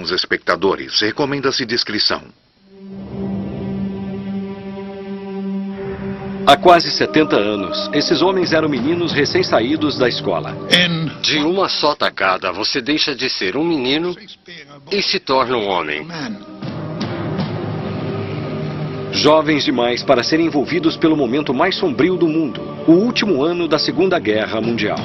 Os espectadores, recomenda-se discrição. Há quase 70 anos, esses homens eram meninos recém-saídos da escola. De uma só tacada, você deixa de ser um menino e se torna um homem. Jovens demais para serem envolvidos pelo momento mais sombrio do mundo, o último ano da Segunda Guerra Mundial.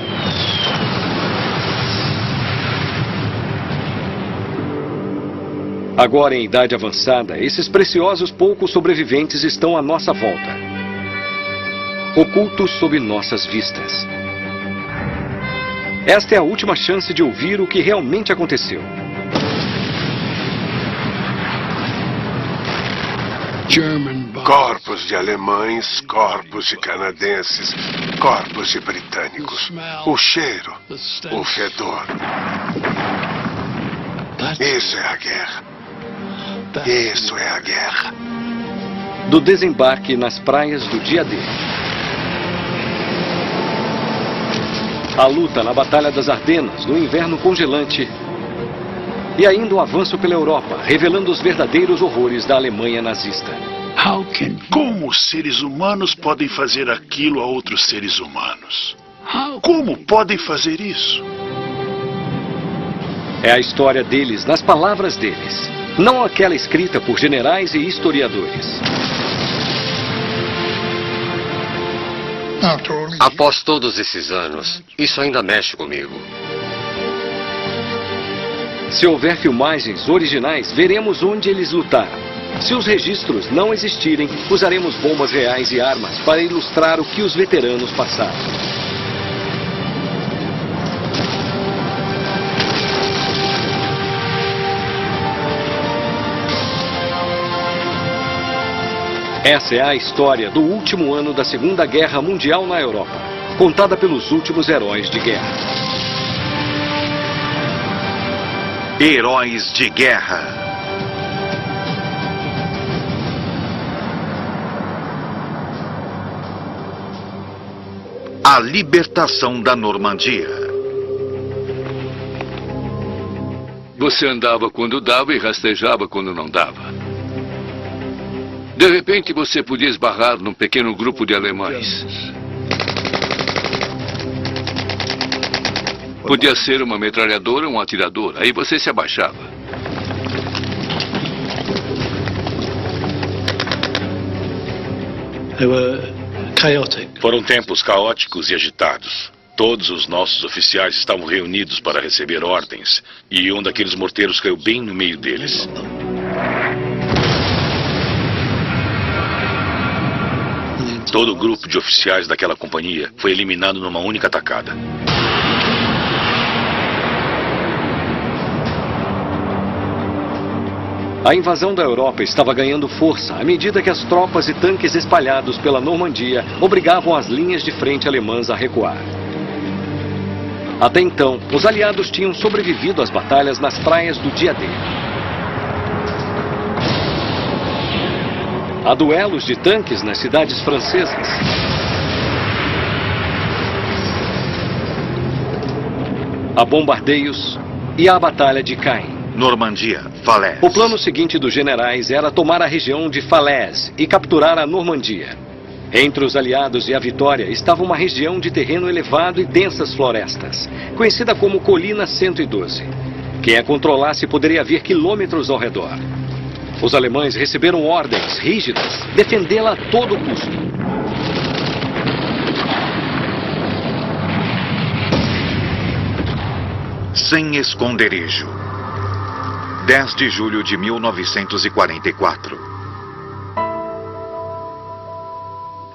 Agora, em idade avançada, esses preciosos poucos sobreviventes estão à nossa volta, ocultos sob nossas vistas. Esta é a última chance de ouvir o que realmente aconteceu. Corpos de alemães, corpos de canadenses, corpos de britânicos. O cheiro, o fedor. Isso é a guerra. Isso é a guerra. Do desembarque nas praias do dia D. A luta na Batalha das Ardenas, no inverno congelante. E ainda o avanço pela Europa, revelando os verdadeiros horrores da Alemanha nazista. Como os seres humanos podem fazer aquilo a outros seres humanos? Como podem fazer isso? É a história deles, nas palavras deles. Não aquela escrita por generais e historiadores. Após todos esses anos, isso ainda mexe comigo. Se houver filmagens originais, veremos onde eles lutaram. Se os registros não existirem, usaremos bombas reais e armas para ilustrar o que os veteranos passaram. Essa é a história do último ano da Segunda Guerra Mundial na Europa, contada pelos últimos heróis de guerra. Heróis de guerra. A libertação da Normandia. Você andava quando dava e rastejava quando não dava. De repente, você podia esbarrar num pequeno grupo de alemães. Podia ser uma metralhadora ou um atirador. Aí você se abaixava. Foram tempos caóticos e agitados. Todos os nossos oficiais estavam reunidos para receber ordens. E um daqueles morteiros caiu bem no meio deles. Todo o grupo de oficiais daquela companhia foi eliminado numa única tacada. A invasão da Europa estava ganhando força à medida que as tropas e tanques espalhados pela Normandia obrigavam as linhas de frente alemãs a recuar. Até então, os aliados tinham sobrevivido às batalhas nas praias do dia D. Há duelos de tanques nas cidades francesas. Há bombardeios e há a Batalha de Caen. Normandia, Falaise. O plano seguinte dos generais era tomar a região de Falaise e capturar a Normandia. Entre os aliados e a vitória estava uma região de terreno elevado e densas florestas, conhecida como Colina 112. Quem a controlasse poderia vir quilômetros ao redor. Os alemães receberam ordens rígidas, defendê-la a todo custo. Sem esconderijo. 10 de julho de 1944.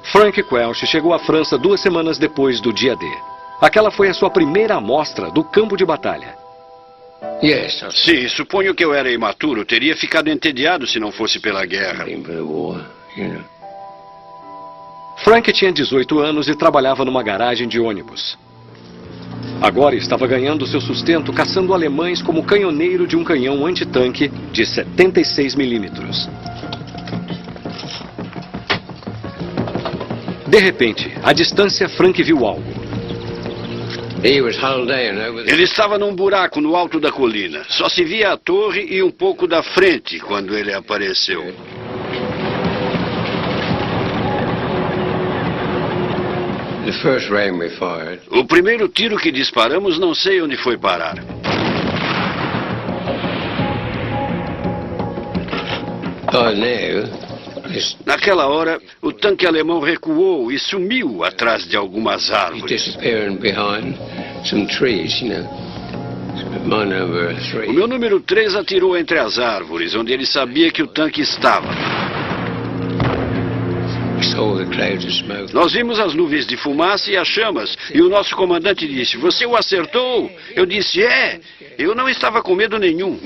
Frank Quelch chegou à França 2 semanas depois do dia D. Aquela foi a sua primeira amostra do campo de batalha. Sim, suponho que eu era imaturo. Teria ficado entediado se não fosse pela guerra. Frank tinha 18 anos e trabalhava numa garagem de ônibus. Agora estava ganhando seu sustento caçando alemães como canhoneiro de um canhão antitanque de 76 milímetros. De repente, à distância, Frank viu algo. Ele estava num buraco no alto da colina. Só se via a torre e um pouco da frente quando ele apareceu. O primeiro tiro que disparamos não sei onde foi parar. Naquela hora, o tanque alemão recuou e sumiu atrás de algumas árvores. O meu número 3 atirou entre as árvores, onde ele sabia que o tanque estava. Nós vimos as nuvens de fumaça e as chamas, e o nosso comandante disse: "Você o acertou?" Eu disse: "É, eu não estava com medo nenhum."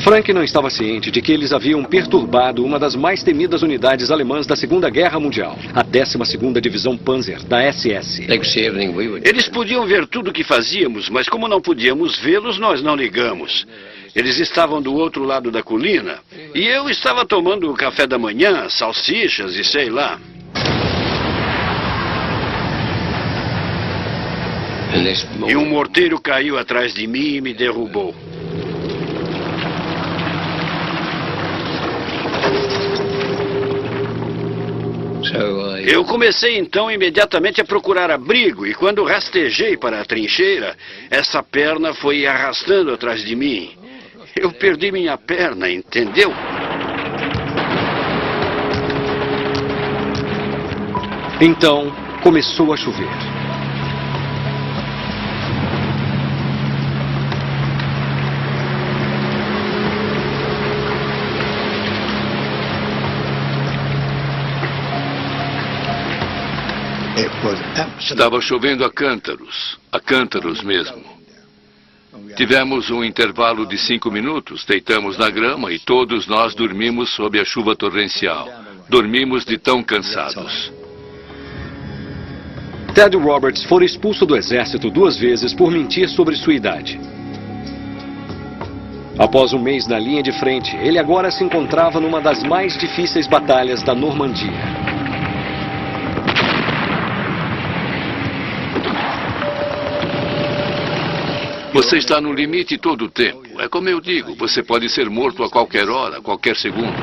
Frank não estava ciente de que eles haviam perturbado uma das mais temidas unidades alemãs da Segunda Guerra Mundial, a 12ª Divisão Panzer, da SS. Eles podiam ver tudo o que fazíamos, mas como não podíamos vê-los, nós não ligamos. Eles estavam do outro lado da colina, e eu estava tomando o café da manhã, salsichas e sei lá. E um morteiro caiu atrás de mim e me derrubou. Eu comecei então imediatamente a procurar abrigo, e quando rastejei para a trincheira, essa perna foi arrastando atrás de mim. Eu perdi minha perna, entendeu? Então, começou a chover. Estava chovendo a cântaros mesmo. Tivemos um intervalo de 5 minutos, deitamos na grama e todos nós dormimos sob a chuva torrencial. Dormimos de tão cansados. Ted Roberts foi expulso do exército 2 vezes por mentir sobre sua idade. Após um mês na linha de frente, ele agora se encontrava numa das mais difíceis batalhas da Normandia. Você está no limite todo o tempo. É como eu digo, você pode ser morto a qualquer hora, a qualquer segundo.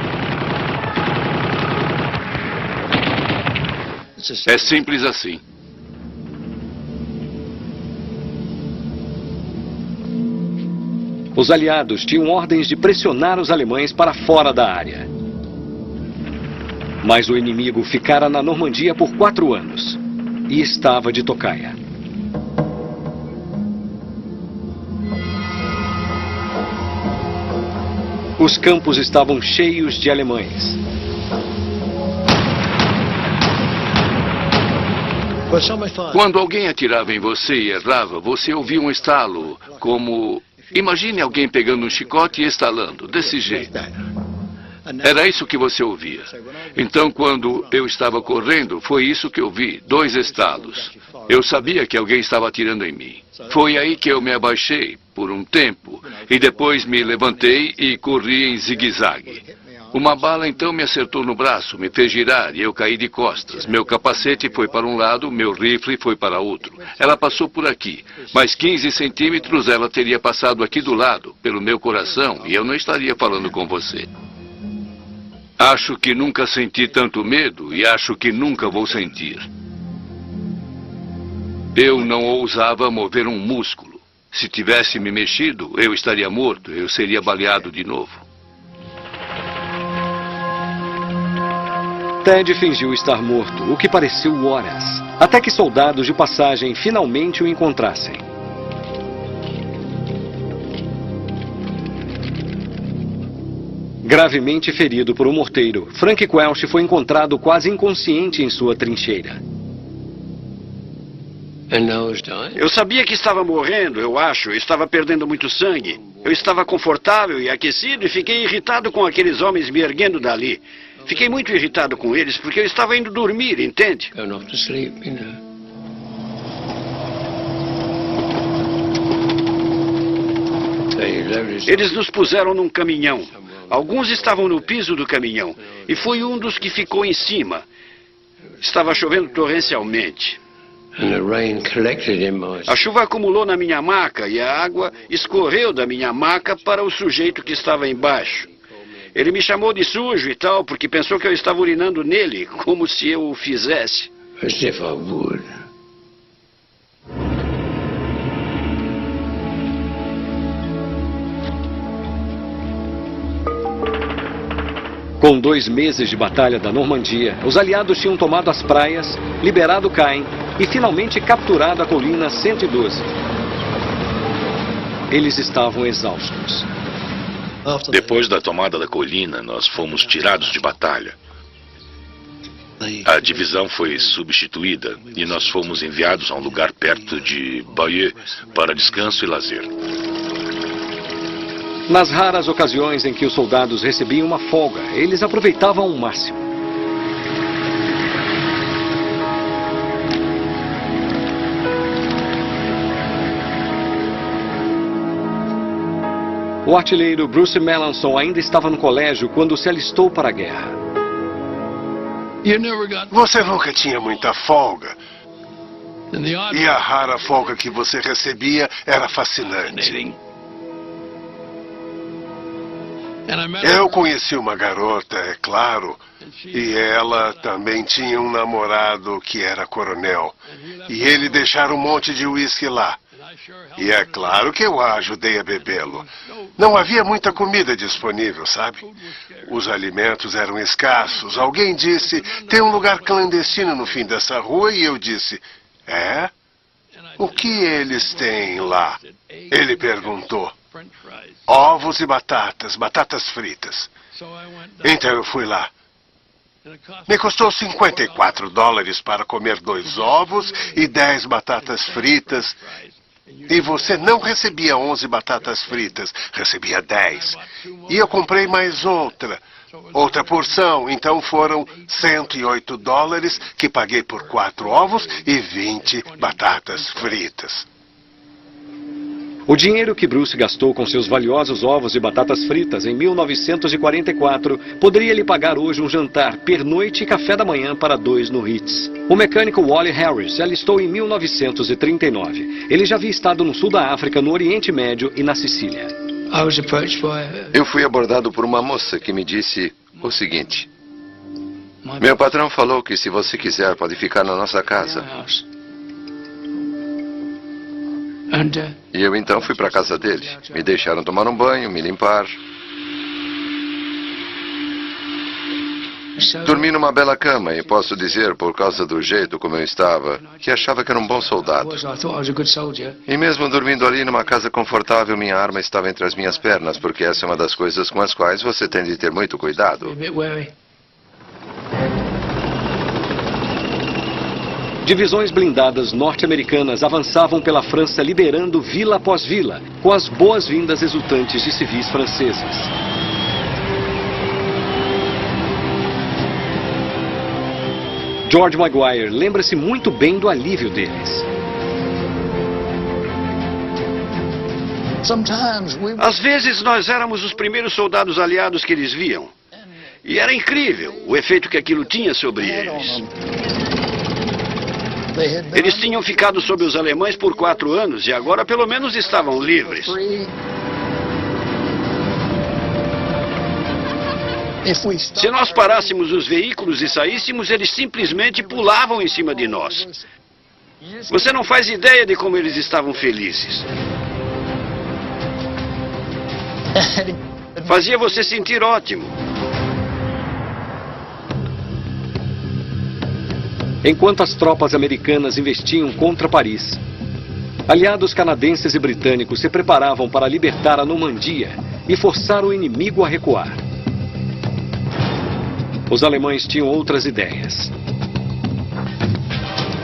É simples assim. Os aliados tinham ordens de pressionar os alemães para fora da área. Mas o inimigo ficara na Normandia por 4 anos e estava de tocaia. Os campos estavam cheios de alemães. Quando alguém atirava em você e errava, você ouvia um estalo, como... Imagine alguém pegando um chicote e estalando, desse jeito. Era isso que você ouvia. Então, quando eu estava correndo, foi isso que eu vi, 2 estalos. Eu sabia que alguém estava atirando em mim. Foi aí que eu me abaixei por um tempo e depois me levantei e corri em zigue-zague. Uma bala então me acertou no braço, me fez girar e eu caí de costas. Meu capacete foi para um lado, meu rifle foi para outro. Ela passou por aqui, mas 15 centímetros ela teria passado aqui do lado, pelo meu coração, e eu não estaria falando com você. Acho que nunca senti tanto medo e acho que nunca vou sentir. Eu não ousava mover um músculo. Se tivesse me mexido, eu estaria morto, eu seria baleado de novo. Ted fingiu estar morto, o que pareceu horas, até que soldados de passagem finalmente o encontrassem. Gravemente ferido por um morteiro, Frank Quelch foi encontrado quase inconsciente em sua trincheira. Eu sabia que estava morrendo, eu acho. Eu estava perdendo muito sangue. Eu estava confortável e aquecido e fiquei irritado com aqueles homens me erguendo dali. Fiquei muito irritado com eles porque eu estava indo dormir, entende? Eles nos puseram num caminhão. Alguns estavam no piso do caminhão e fui um dos que ficou em cima. Estava chovendo torrencialmente. A chuva acumulou na minha maca e a água escorreu da minha maca para o sujeito que estava embaixo. Ele me chamou de sujo e tal, porque pensou que eu estava urinando nele, como se eu o fizesse. Com 2 meses de batalha da Normandia, os aliados tinham tomado as praias, liberado Caen e finalmente capturado a colina 112. Eles estavam exaustos. Depois da tomada da colina, nós fomos tirados de batalha. A divisão foi substituída e nós fomos enviados a um lugar perto de Bayeux para descanso e lazer. Nas raras ocasiões em que os soldados recebiam uma folga, eles aproveitavam ao máximo. O artilheiro Bruce Melanson ainda estava no colégio quando se alistou para a guerra. Você nunca tinha muita folga. E a rara folga que você recebia era fascinante. Eu conheci uma garota, é claro, e ela também tinha um namorado que era coronel. E ele deixara um monte de uísque lá. E é claro que eu a ajudei a bebê-lo. Não havia muita comida disponível, sabe? Os alimentos eram escassos. Alguém disse, tem um lugar clandestino no fim dessa rua, e eu disse, é? O que eles têm lá? Ele perguntou. Ovos e batatas, batatas fritas. Então eu fui lá. Me custou $54 para comer 2 ovos e 10 batatas fritas. E você não recebia 11 batatas fritas, recebia 10. E eu comprei mais outra porção, então foram $108 que paguei por 4 ovos e 20 batatas fritas. O dinheiro que Bruce gastou com seus valiosos ovos e batatas fritas em 1944 poderia lhe pagar hoje um jantar, pernoite e café da manhã para 2 no Ritz. O mecânico Wally Harris se alistou em 1939. Ele já havia estado no sul da África, no Oriente Médio e na Sicília. Eu fui abordado por uma moça que me disse o seguinte. Meu patrão falou que se você quiser pode ficar na nossa casa. E eu então fui para a casa dele. Me deixaram tomar um banho, me limpar. Dormi numa bela cama e posso dizer, por causa do jeito como eu estava, que achava que era um bom soldado. E mesmo dormindo ali numa casa confortável, minha arma estava entre as minhas pernas, porque essa é uma das coisas com as quais você tem de ter muito cuidado. Divisões blindadas norte-americanas avançavam pela França, liberando vila após vila, com as boas-vindas exultantes de civis franceses. George Maguire lembra-se muito bem do alívio deles. Às vezes nós éramos os primeiros soldados aliados que eles viam. E era incrível o efeito que aquilo tinha sobre eles. Eles tinham ficado sob os alemães por 4 anos e agora pelo menos estavam livres. Se nós parássemos os veículos e saíssemos, eles simplesmente pulavam em cima de nós. Você não faz ideia de como eles estavam felizes. Fazia você sentir ótimo. Enquanto as tropas americanas investiam contra Paris, aliados canadenses e britânicos se preparavam para libertar a Normandia e forçar o inimigo a recuar. Os alemães tinham outras ideias.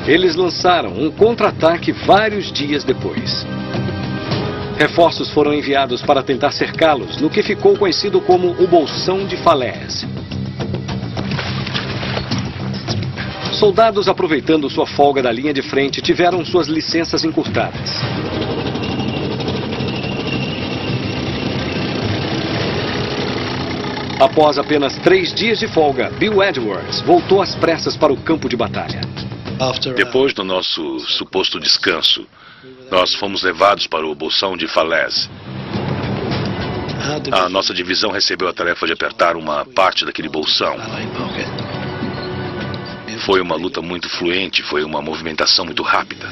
Eles lançaram um contra-ataque vários dias depois. Reforços foram enviados para tentar cercá-los no que ficou conhecido como o Bolsão de Falaise. Soldados, aproveitando sua folga da linha de frente, tiveram suas licenças encurtadas. Após apenas 3 dias de folga, Bill Edwards voltou às pressas para o campo de batalha. Depois do nosso suposto descanso, nós fomos levados para o bolsão de Falaise. A nossa divisão recebeu a tarefa de apertar uma parte daquele bolsão. Foi uma luta muito fluente, foi uma movimentação muito rápida.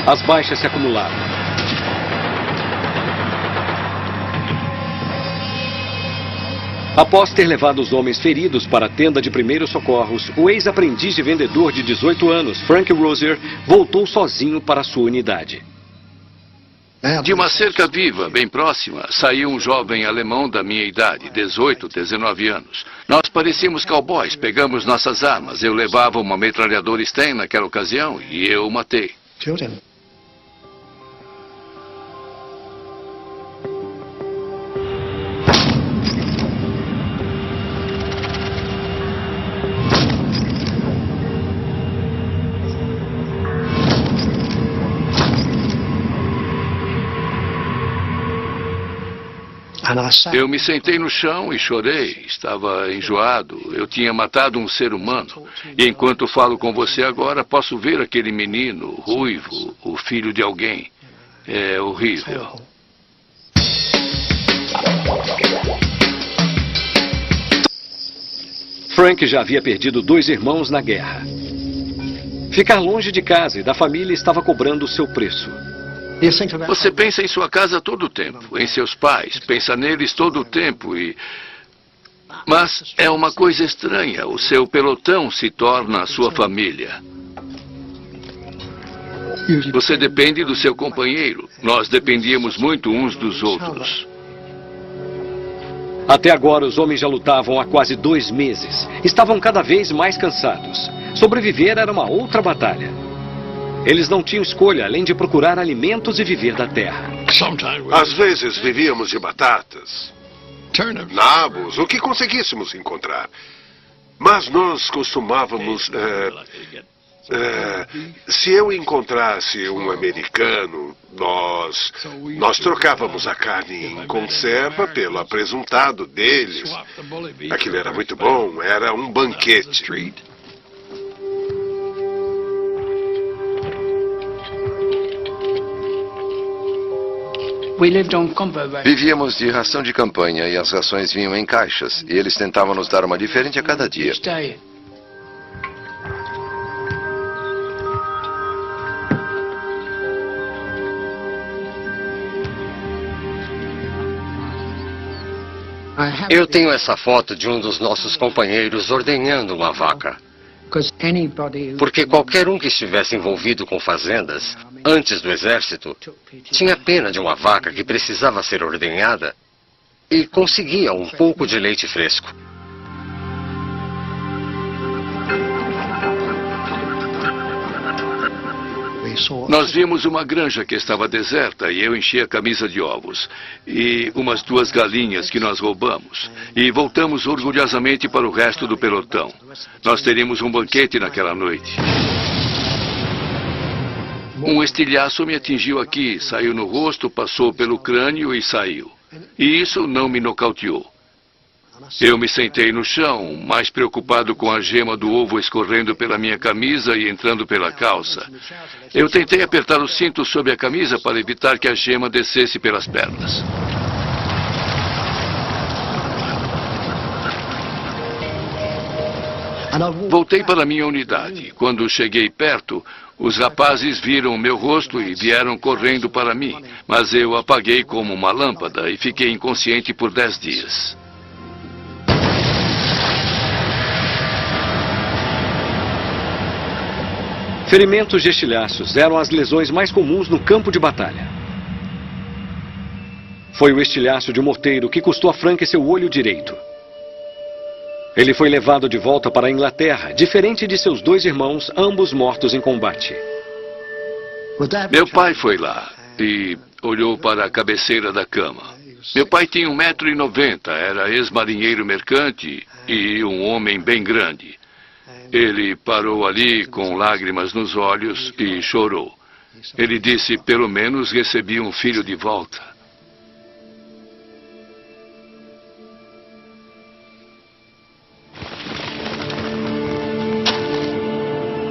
As baixas se acumularam. Após ter levado os homens feridos para a tenda de primeiros socorros, o ex-aprendiz de vendedor de 18 anos, Frank Rosier, voltou sozinho para sua unidade. De uma cerca viva, bem próxima, saiu um jovem alemão da minha idade, 18, 19 anos. Nós parecíamos cowboys, pegamos nossas armas. Eu levava uma metralhadora Sten naquela ocasião e eu o matei. Eu me sentei no chão e chorei. Estava enjoado. Eu tinha matado um ser humano. E enquanto falo com você agora, posso ver aquele menino, ruivo, o filho de alguém. É horrível. Frank já havia perdido 2 irmãos na guerra. Ficar longe de casa e da família estava cobrando o seu preço. Você pensa em sua casa todo o tempo, em seus pais, pensa neles todo o tempo Mas é uma coisa estranha, o seu pelotão se torna a sua família. Você depende do seu companheiro, nós dependíamos muito uns dos outros. Até agora, os homens já lutavam há quase 2 meses. Estavam cada vez mais cansados. Sobreviver era uma outra batalha. Eles não tinham escolha, além de procurar alimentos e viver da terra. Às vezes vivíamos de batatas, nabos, o que conseguíssemos encontrar. Mas nós costumávamos... se eu encontrasse um americano, nós trocávamos a carne em conserva pelo apresuntado deles. Aquilo era muito bom, era um banquete. Vivíamos de ração de campanha e as rações vinham em caixas, e eles tentavam nos dar uma diferente a cada dia. Eu tenho essa foto de um dos nossos companheiros ordenhando uma vaca. Porque qualquer um que estivesse envolvido com fazendas, antes do exército, tinha pena de uma vaca que precisava ser ordenhada e conseguia um pouco de leite fresco. Nós vimos uma granja que estava deserta e eu enchi a camisa de ovos. E umas 2 galinhas que nós roubamos. E voltamos orgulhosamente para o resto do pelotão. Nós teríamos um banquete naquela noite. Um estilhaço me atingiu aqui, saiu no rosto, passou pelo crânio e saiu. E isso não me nocauteou. Eu me sentei no chão, mais preocupado com a gema do ovo escorrendo pela minha camisa e entrando pela calça. Eu tentei apertar o cinto sob a camisa para evitar que a gema descesse pelas pernas. Voltei para minha unidade. Quando cheguei perto, os rapazes viram o meu rosto e vieram correndo para mim. Mas eu apaguei como uma lâmpada e fiquei inconsciente por 10 dias. Ferimentos de estilhaços eram as lesões mais comuns no campo de batalha. Foi o estilhaço de um morteiro que custou a Frank seu olho direito. Ele foi levado de volta para a Inglaterra, diferente de seus 2 irmãos, ambos mortos em combate. Meu pai foi lá e olhou para a cabeceira da cama. Meu pai tinha 1,90 m, era ex-marinheiro mercante e um homem bem grande. Ele parou ali com lágrimas nos olhos e chorou. Ele disse, pelo menos recebi um filho de volta.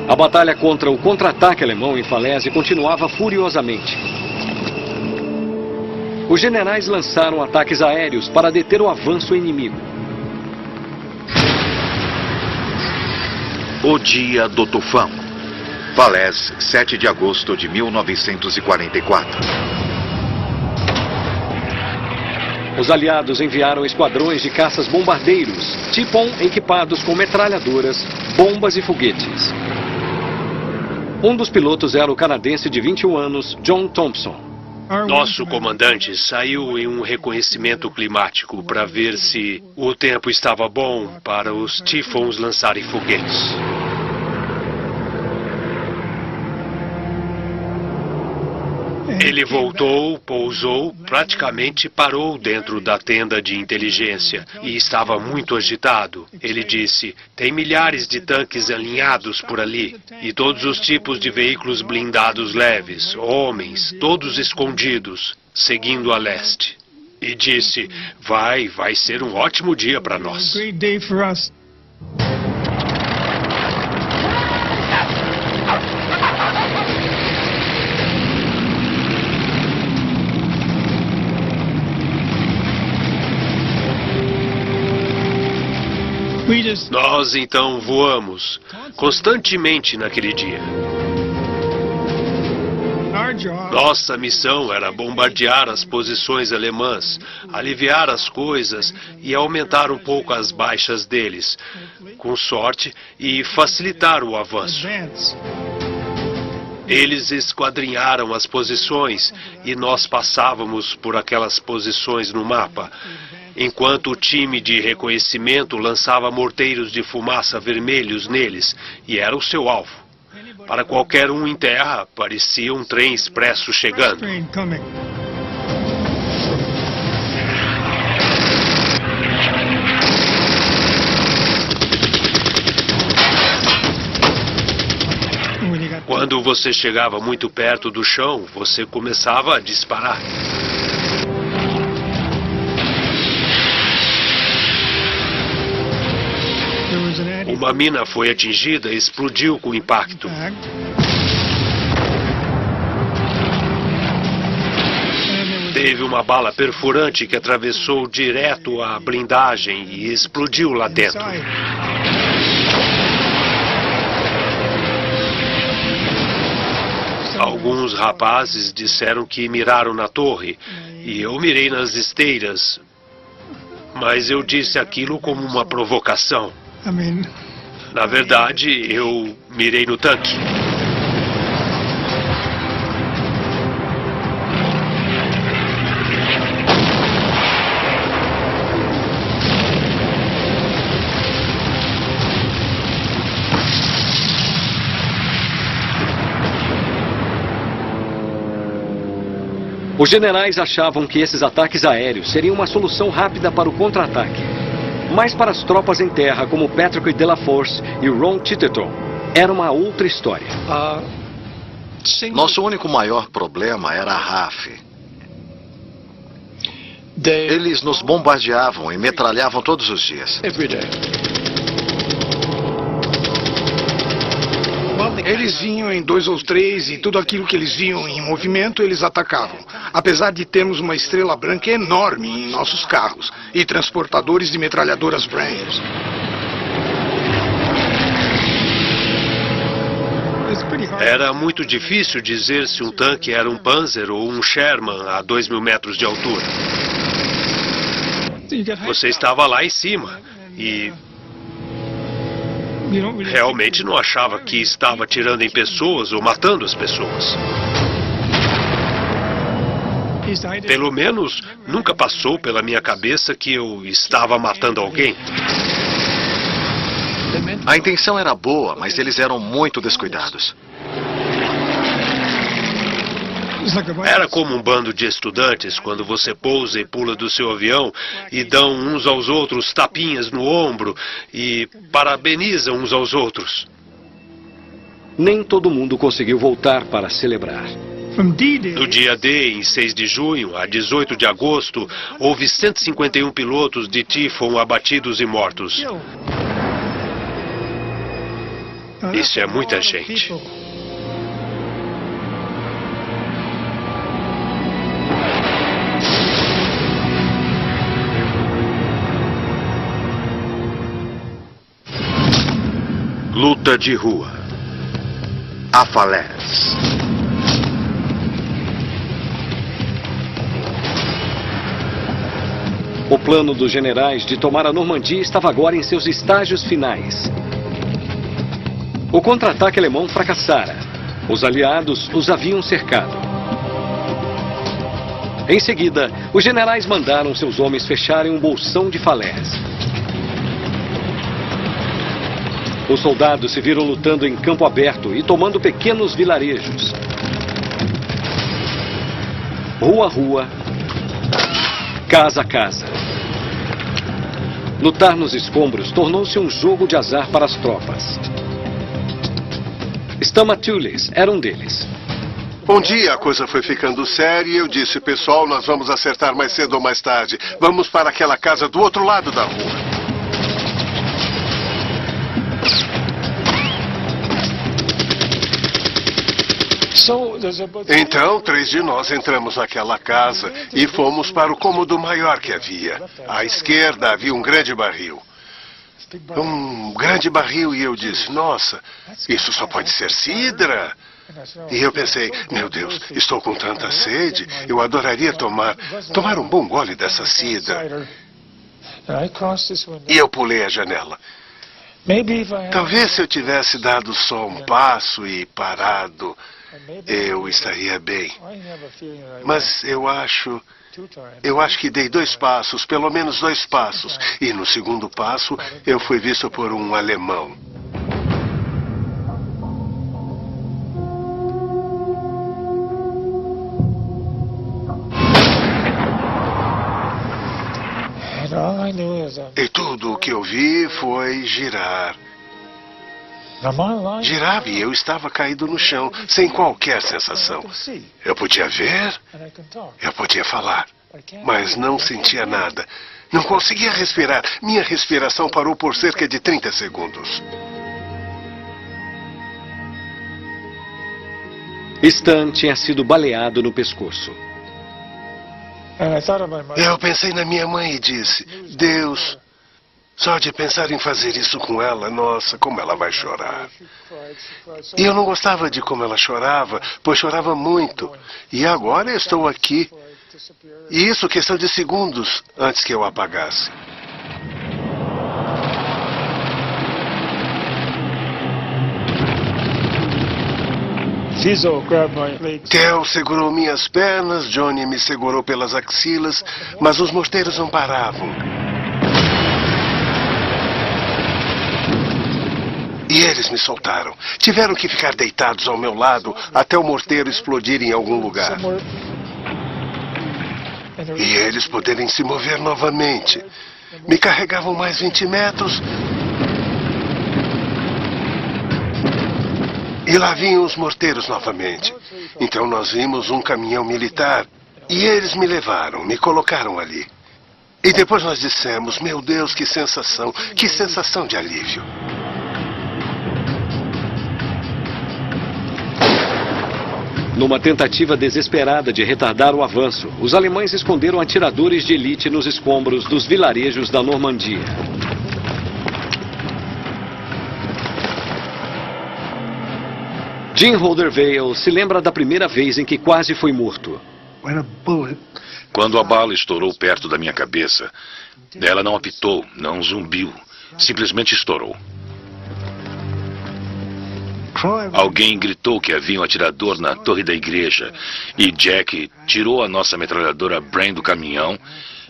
A batalha contra o contra-ataque alemão em Falaise continuava furiosamente. Os generais lançaram ataques aéreos para deter o avanço inimigo. O dia do tufão. Falaise, 7 de agosto de 1944. Os aliados enviaram esquadrões de caças bombardeiros, Typhoon, equipados com metralhadoras, bombas e foguetes. Um dos pilotos era o canadense de 21 anos, John Thompson. Nosso comandante saiu em um reconhecimento climático para ver se o tempo estava bom para os Typhoons lançarem foguetes. Ele voltou, pousou, praticamente parou dentro da tenda de inteligência e estava muito agitado. Ele disse, tem milhares de tanques alinhados por ali e todos os tipos de veículos blindados leves, homens, todos escondidos, seguindo a leste. E disse, vai ser um ótimo dia para nós. Nós então voamos constantemente naquele dia. Nossa missão era bombardear as posições alemãs, aliviar as coisas e aumentar um pouco as baixas deles, com sorte, e facilitar o avanço. Eles esquadrinharam as posições e nós passávamos por aquelas posições no mapa, enquanto o time de reconhecimento lançava morteiros de fumaça vermelhos neles, e era o seu alvo. Para qualquer um em terra, parecia um trem expresso chegando. Quando você chegava muito perto do chão, você começava a disparar. Uma mina foi atingida e explodiu com o impacto. Teve uma bala perfurante que atravessou direto a blindagem e explodiu lá dentro. Alguns rapazes disseram que miraram na torre e eu mirei nas esteiras, mas eu disse aquilo como uma provocação. Na verdade, eu mirei no tanque. Os generais achavam que esses ataques aéreos seriam uma solução rápida para o contra-ataque. Mas para as tropas em terra, como Patrick Delaforce e Ron Titterton, era uma outra história. Nosso único maior problema era a RAF. Eles nos bombardeavam e metralhavam todos os dias. Eles vinham em 2 ou 3 e tudo aquilo que eles viam em movimento eles atacavam. Apesar de termos uma estrela branca enorme em nossos carros e transportadores de metralhadoras Brenner. Era muito difícil dizer se um tanque era um Panzer ou um Sherman a 2.000 metros de altura. Você estava lá em cima e realmente não achava que estava atirando em pessoas ou matando as pessoas. Pelo menos nunca passou pela minha cabeça que eu estava matando alguém. A intenção era boa, mas eles eram muito descuidados. Era como um bando de estudantes quando você pousa e pula do seu avião e dão uns aos outros tapinhas no ombro e parabenizam uns aos outros. Nem todo mundo conseguiu voltar para celebrar. Do dia D, em 6 de junho a 18 de agosto, houve 151 pilotos de Typhoon abatidos e mortos. Isso é muita gente. Luta de rua. A Falaise. O plano dos generais de tomar a Normandia estava agora em seus estágios finais. O contra-ataque alemão fracassara. Os aliados os haviam cercado. Em seguida, os generais mandaram seus homens fecharem um bolsão de Falaise. Os soldados se viram lutando em campo aberto e tomando pequenos vilarejos. Rua a rua, casa a casa. Lutar nos escombros tornou-se um jogo de azar para as tropas. Stamatulis era um deles. Um dia a coisa foi ficando séria e eu disse, pessoal, nós vamos acertar mais cedo ou mais tarde. Vamos para aquela casa do outro lado da rua. Então, 3 de nós entramos naquela casa e fomos para o cômodo maior que havia. À esquerda havia um grande barril. Um grande barril, e eu disse, nossa, isso só pode ser sidra. E eu pensei, meu Deus, estou com tanta sede, eu adoraria tomar um bom gole dessa sidra. E eu pulei a janela. Talvez se eu tivesse dado só um passo e parado, eu estaria bem. Mas eu acho que dei 2 passos, pelo menos 2 passos. E no segundo passo, eu fui visto por um alemão. E tudo o que eu vi foi girar. Girava e eu estava caído no chão, sem qualquer sensação. Eu podia ver, eu podia falar, mas não sentia nada. Não conseguia respirar. Minha respiração parou por cerca de 30 segundos. Stan tinha sido baleado no pescoço. Eu pensei na minha mãe e disse, Deus, só de pensar em fazer isso com ela, nossa, como ela vai chorar. E eu não gostava de como ela chorava, pois chorava muito. E agora eu estou aqui. E isso questão de segundos antes que eu apagasse. Kel segurou minhas pernas, Johnny me segurou pelas axilas, mas os morteiros não paravam. E eles me soltaram. Tiveram que ficar deitados ao meu lado até o morteiro explodir em algum lugar. E eles poderem se mover novamente. Me carregavam mais 20 metros. E lá vinham os morteiros novamente. Então nós vimos um caminhão militar. E eles me levaram, me colocaram ali. E depois nós dissemos, meu Deus, que sensação de alívio. Numa tentativa desesperada de retardar o avanço, os alemães esconderam atiradores de elite nos escombros dos vilarejos da Normandia. Jim Holdervale se lembra da primeira vez em que quase foi morto. Quando a bala estourou perto da minha cabeça, ela não apitou, não zumbiu, simplesmente estourou. Alguém gritou que havia um atirador na torre da igreja e Jack tirou a nossa metralhadora Bren do caminhão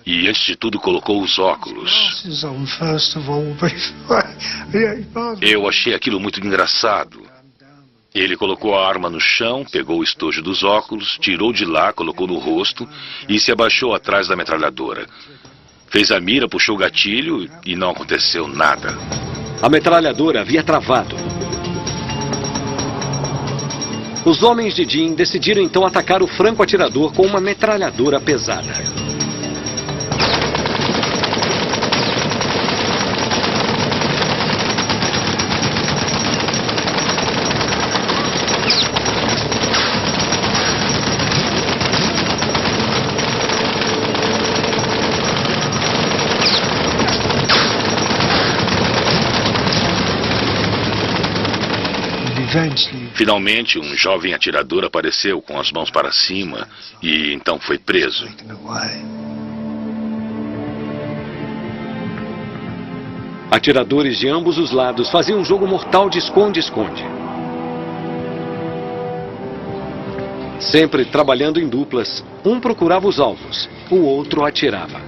e, antes de tudo, colocou os óculos. Eu achei aquilo muito engraçado. Ele colocou a arma no chão, pegou o estojo dos óculos, tirou de lá, colocou no rosto e se abaixou atrás da metralhadora. Fez a mira, puxou o gatilho e não aconteceu nada. A metralhadora havia travado. Os homens de Jim decidiram então atacar o franco-atirador com uma metralhadora pesada. Finalmente, um jovem atirador apareceu com as mãos para cima e então foi preso. Atiradores de ambos os lados faziam um jogo mortal de esconde-esconde. Sempre trabalhando em duplas, um procurava os alvos, o outro atirava.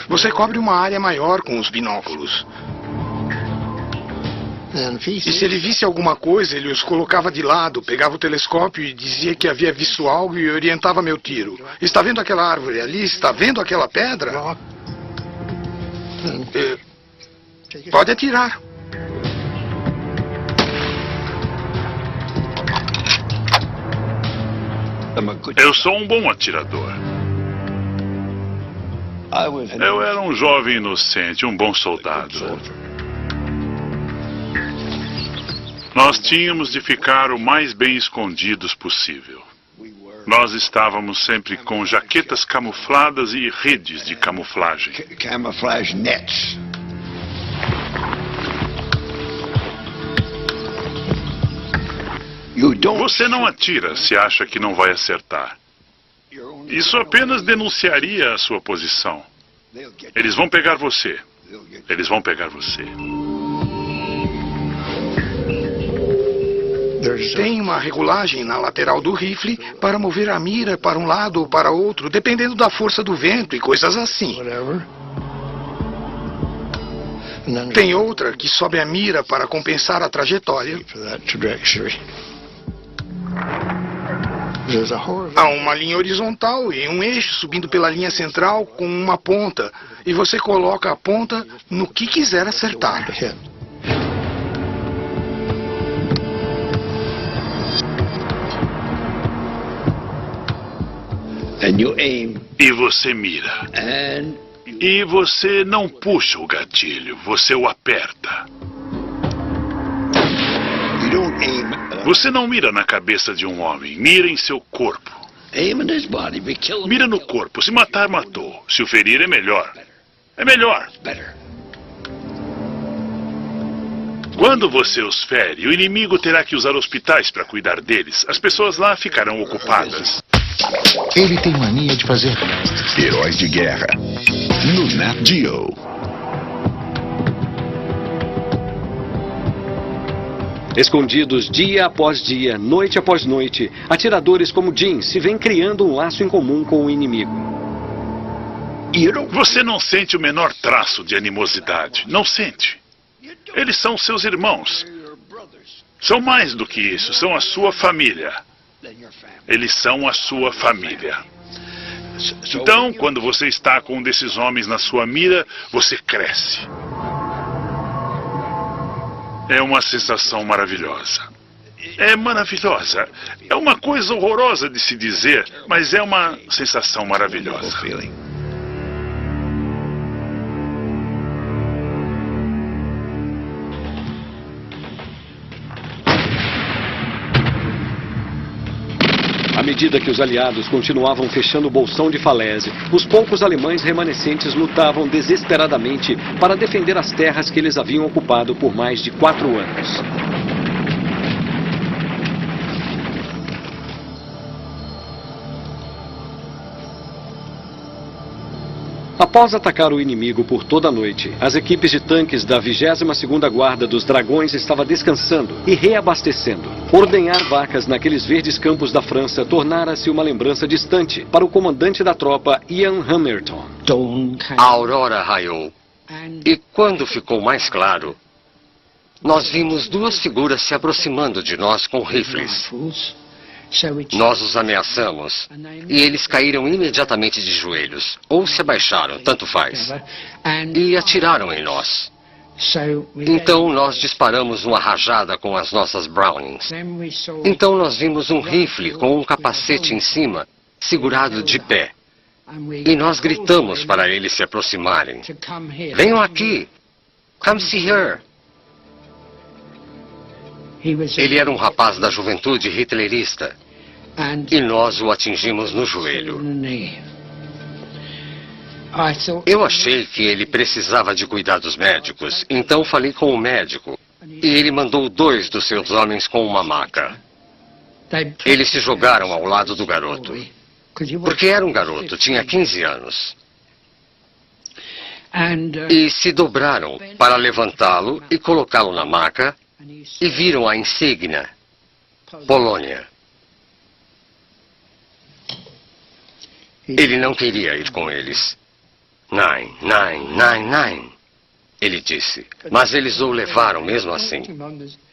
Você cobre uma área maior com os binóculos. E se ele visse alguma coisa, ele os colocava de lado, pegava o telescópio e dizia que havia visto algo e orientava meu tiro. Está vendo aquela árvore ali? Está vendo aquela pedra? Pode atirar. Eu sou um bom atirador. Eu era um jovem inocente, um bom soldado. Nós tínhamos de ficar o mais bem escondidos possível. Nós estávamos sempre com jaquetas camufladas e redes de camuflagem. Camouflage nets. Você não atira se acha que não vai acertar. Isso apenas denunciaria a sua posição. Eles vão pegar você. Eles vão pegar você. Tem uma regulagem na lateral do rifle para mover a mira para um lado ou para outro, dependendo da força do vento e coisas assim. Tem outra que sobe a mira para compensar a trajetória. Há uma linha horizontal e um eixo subindo pela linha central com uma ponta. E você coloca a ponta no que quiser acertar. E você mira. E você não puxa o gatilho, você o aperta. Você não mira na cabeça de um homem, mira em seu corpo. Mira no corpo. Se matar, matou. Se o ferir, é melhor. É melhor. Quando você os fere, o inimigo terá que usar hospitais para cuidar deles. As pessoas lá ficarão ocupadas. Ele tem mania de fazer heróis de guerra no Nat Geo. Escondidos dia após dia, noite após noite, atiradores como Jim se vêm criando um laço em comum com o inimigo. Você não sente o menor traço de animosidade. Não sente. Eles são seus irmãos. São mais do que isso, são a sua família. Eles são a sua família. Então, quando você está com um desses homens na sua mira, você cresce. É uma sensação maravilhosa. É maravilhosa. É uma coisa horrorosa de se dizer, mas é uma sensação maravilhosa. À medida que os aliados continuavam fechando o bolsão de Falaise, os poucos alemães remanescentes lutavam desesperadamente para defender as terras que eles haviam ocupado por mais de 4 anos. Após atacar o inimigo por toda a noite, as equipes de tanques da 22ª Guarda dos Dragões estavam descansando e reabastecendo. Ordenhar vacas naqueles verdes campos da França tornara-se uma lembrança distante para o comandante da tropa, Ian Hamilton. A aurora raiou. E quando ficou mais claro, nós vimos duas figuras se aproximando de nós com rifles. Nós os ameaçamos e eles caíram imediatamente de joelhos, ou se abaixaram, tanto faz, e atiraram em nós. Então nós disparamos uma rajada com as nossas Brownings. Então nós vimos um rifle com um capacete em cima, segurado de pé. E nós gritamos para eles se aproximarem. Venham aqui! Come see her! Ele era um rapaz da juventude hitlerista. E nós o atingimos no joelho. Eu achei que ele precisava de cuidados médicos, então falei com o médico. E ele mandou 2 dos seus homens com uma maca. Eles se jogaram ao lado do garoto. Porque era um garoto, tinha 15 anos. E se dobraram para levantá-lo e colocá-lo na maca. E viram a insígnia, Polônia. Ele não queria ir com eles. Nine, nine, nine, nine, ele disse. Mas eles o levaram mesmo assim.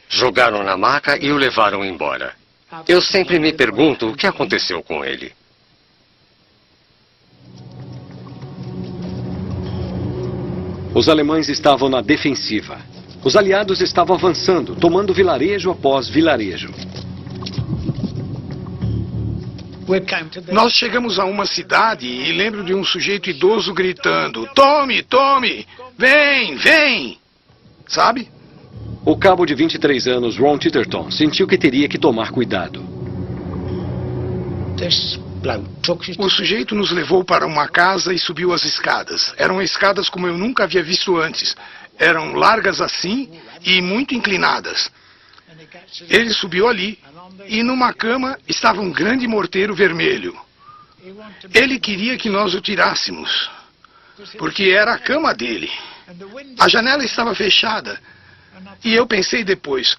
Jogaram na maca e o levaram embora. Eu sempre me pergunto o que aconteceu com ele. Os alemães estavam na defensiva. Os aliados estavam avançando, tomando vilarejo após vilarejo. Nós chegamos a uma cidade e lembro de um sujeito idoso gritando: Tommy, Tommy, vem, vem! Sabe? O cabo de 23 anos, Ron Titterton, sentiu que teria que tomar cuidado. O sujeito nos levou para uma casa e subiu as escadas. Eram escadas como eu nunca havia visto antes. Eram largas assim e muito inclinadas. Ele subiu ali e numa cama estava um grande morteiro vermelho. Ele queria que nós o tirássemos, porque era a cama dele. A janela estava fechada e eu pensei depois,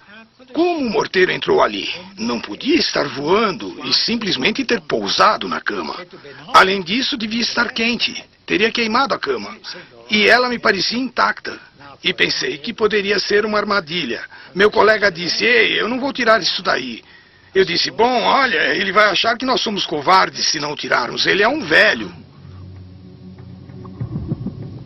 como o morteiro entrou ali? Não podia estar voando e simplesmente ter pousado na cama. Além disso, devia estar quente. Teria queimado a cama. E ela me parecia intacta. E pensei que poderia ser uma armadilha. Meu colega disse: ei, eu não vou tirar isso daí. Eu disse: bom, olha, ele vai achar que nós somos covardes se não o tirarmos. Ele é um velho.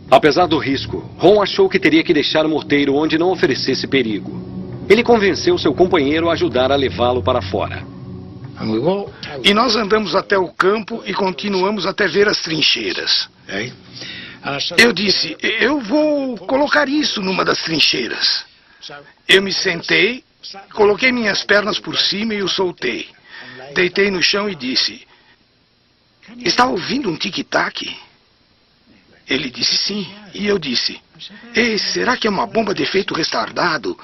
Apesar do risco, Ron achou que teria que deixar o morteiro onde não oferecesse perigo. Ele convenceu seu companheiro a ajudar a levá-lo para fora. E nós andamos até o campo e continuamos até ver as trincheiras. Eu disse: eu vou colocar isso numa das trincheiras. Eu me sentei, coloquei minhas pernas por cima e o soltei. Deitei no chão e disse: está ouvindo um tic-tac? Ele disse sim. E eu disse: ei, será que é uma bomba de efeito retardado?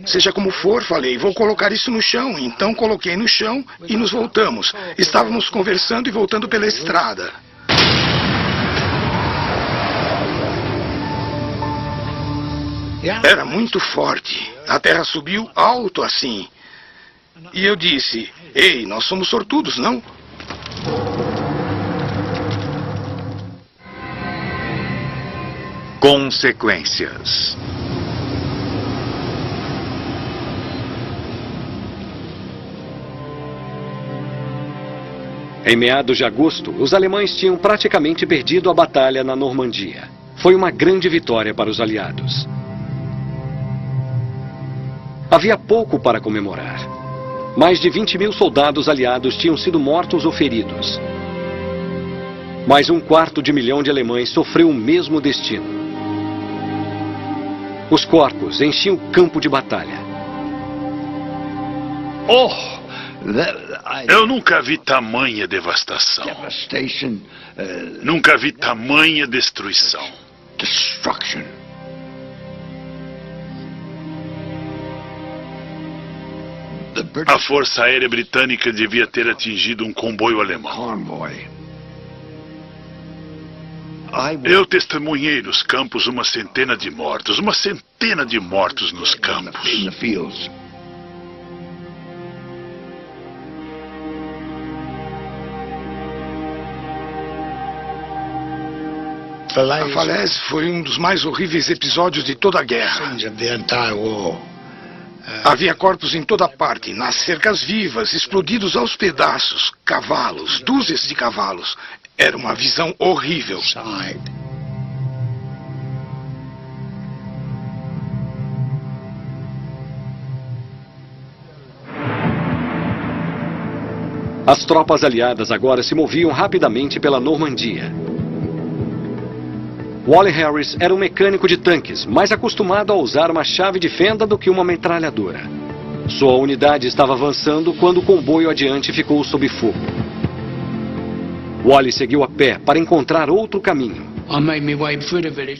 Seja como for, falei, vou colocar isso no chão. Então coloquei no chão e nos voltamos. Estávamos conversando e voltando pela estrada. Era muito forte. A terra subiu alto assim. E eu disse: ei, nós somos sortudos, não? Consequências. Em meados de agosto, os alemães tinham praticamente perdido a batalha na Normandia. Foi uma grande vitória para os aliados. Havia pouco para comemorar. Mais de 20.000 soldados aliados tinham sido mortos ou feridos. Mais 1/4 milhão de alemães sofreu o mesmo destino. Os corpos enchiam o campo de batalha. Eu nunca vi tamanha devastação. Nunca vi tamanha destruição. A Força Aérea Britânica devia ter atingido um comboio alemão. Eu testemunhei nos campos uma centena de mortos nos campos. A Falaise foi um dos mais horríveis episódios de toda a guerra. Havia corpos em toda parte, nas cercas vivas, explodidos aos pedaços, cavalos, dúzias de cavalos. Era uma visão horrível. As tropas aliadas agora se moviam rapidamente pela Normandia. Wally Harris era um mecânico de tanques, mais acostumado a usar uma chave de fenda do que uma metralhadora. Sua unidade estava avançando quando o comboio adiante ficou sob fogo. Wally seguiu a pé para encontrar outro caminho.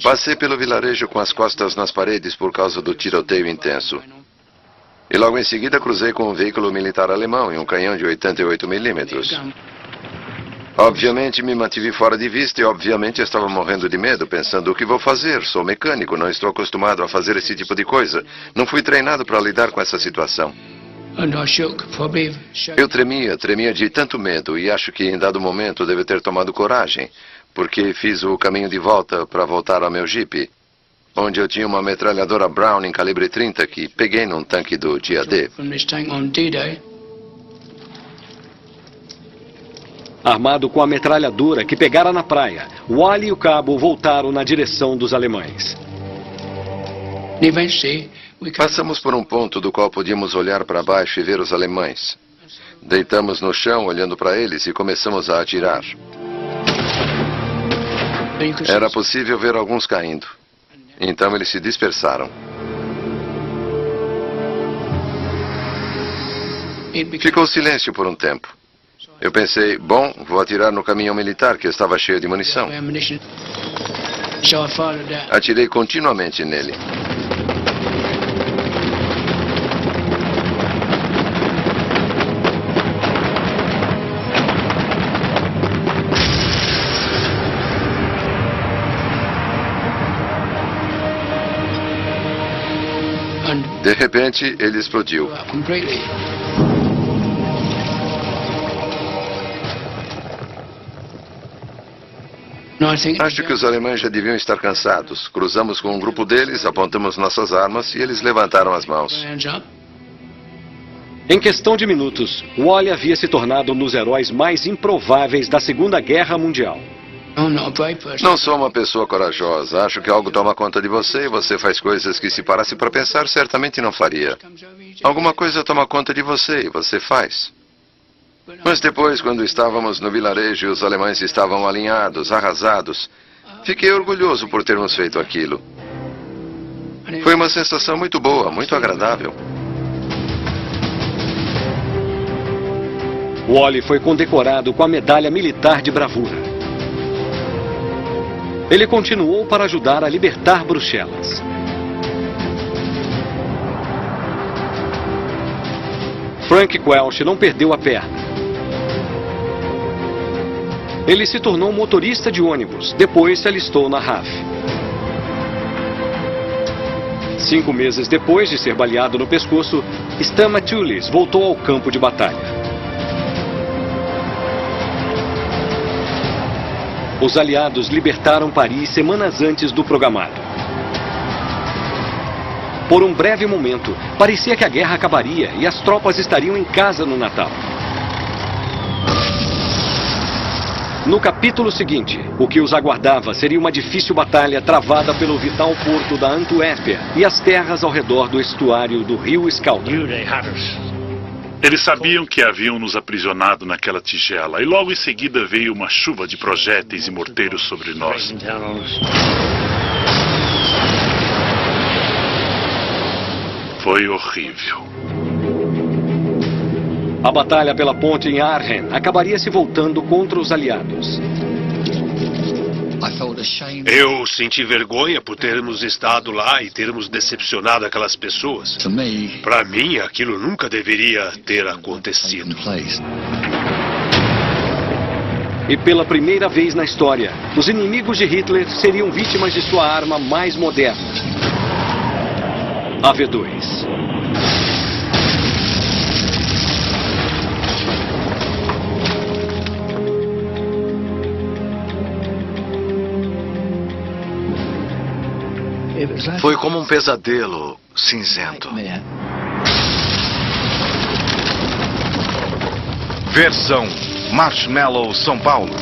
Passei pelo vilarejo com as costas nas paredes por causa do tiroteio intenso. E logo em seguida cruzei com um veículo militar alemão e um canhão de 88 milímetros. Obviamente me mantive fora de vista e obviamente estava morrendo de medo, pensando: o que vou fazer? Sou mecânico, não estou acostumado a fazer esse tipo de coisa. Não fui treinado para lidar com essa situação. Eu tremia de tanto medo e acho que em dado momento devo ter tomado coragem, porque fiz o caminho de volta para voltar ao meu Jeep, onde eu tinha uma metralhadora Browning calibre 30 que peguei num tanque do dia D. Armado com a metralhadora que pegara na praia, Wally e o cabo voltaram na direção dos alemães. Passamos por um ponto do qual podíamos olhar para baixo e ver os alemães. Deitamos no chão olhando para eles e começamos a atirar. Era possível ver alguns caindo. Então eles se dispersaram. Ficou silêncio por um tempo. Eu pensei: bom, vou atirar no caminhão militar que estava cheio de munição. Atirei continuamente nele. De repente, ele explodiu. Acho que os alemães já deviam estar cansados. Cruzamos com um grupo deles, apontamos nossas armas e eles levantaram as mãos. Em questão de minutos, Wally havia se tornado um dos heróis mais improváveis da Segunda Guerra Mundial. Não sou uma pessoa corajosa. Acho que algo toma conta de você e você faz coisas que, se parasse para pensar, certamente não faria. Alguma coisa toma conta de você e você faz. Mas depois, quando estávamos no vilarejo e os alemães estavam alinhados, arrasados, fiquei orgulhoso por termos feito aquilo. Foi uma sensação muito boa, muito agradável. Wally foi condecorado com a Medalha Militar de Bravura. Ele continuou para ajudar a libertar Bruxelas. Frank Quelch não perdeu a perna. Ele se tornou motorista de ônibus, depois se alistou na RAF. 5 meses depois de ser baleado no pescoço, Stan Matullis voltou ao campo de batalha. Os aliados libertaram Paris semanas antes do programado. Por um breve momento, parecia que a guerra acabaria e as tropas estariam em casa no Natal. No capítulo seguinte, o que os aguardava seria uma difícil batalha travada pelo vital porto da Antuérpia e as terras ao redor do estuário do rio Escalda. Eles sabiam que haviam nos aprisionado naquela tigela e logo em seguida veio uma chuva de projéteis e morteiros sobre nós. Foi horrível. A batalha pela ponte em Arnhem acabaria se voltando contra os aliados. Eu senti vergonha por termos estado lá e termos decepcionado aquelas pessoas. Para mim, aquilo nunca deveria ter acontecido. E pela primeira vez na história, os inimigos de Hitler seriam vítimas de sua arma mais moderna, a V2. Foi como um pesadelo cinzento. Versão Marshmallow São Paulo.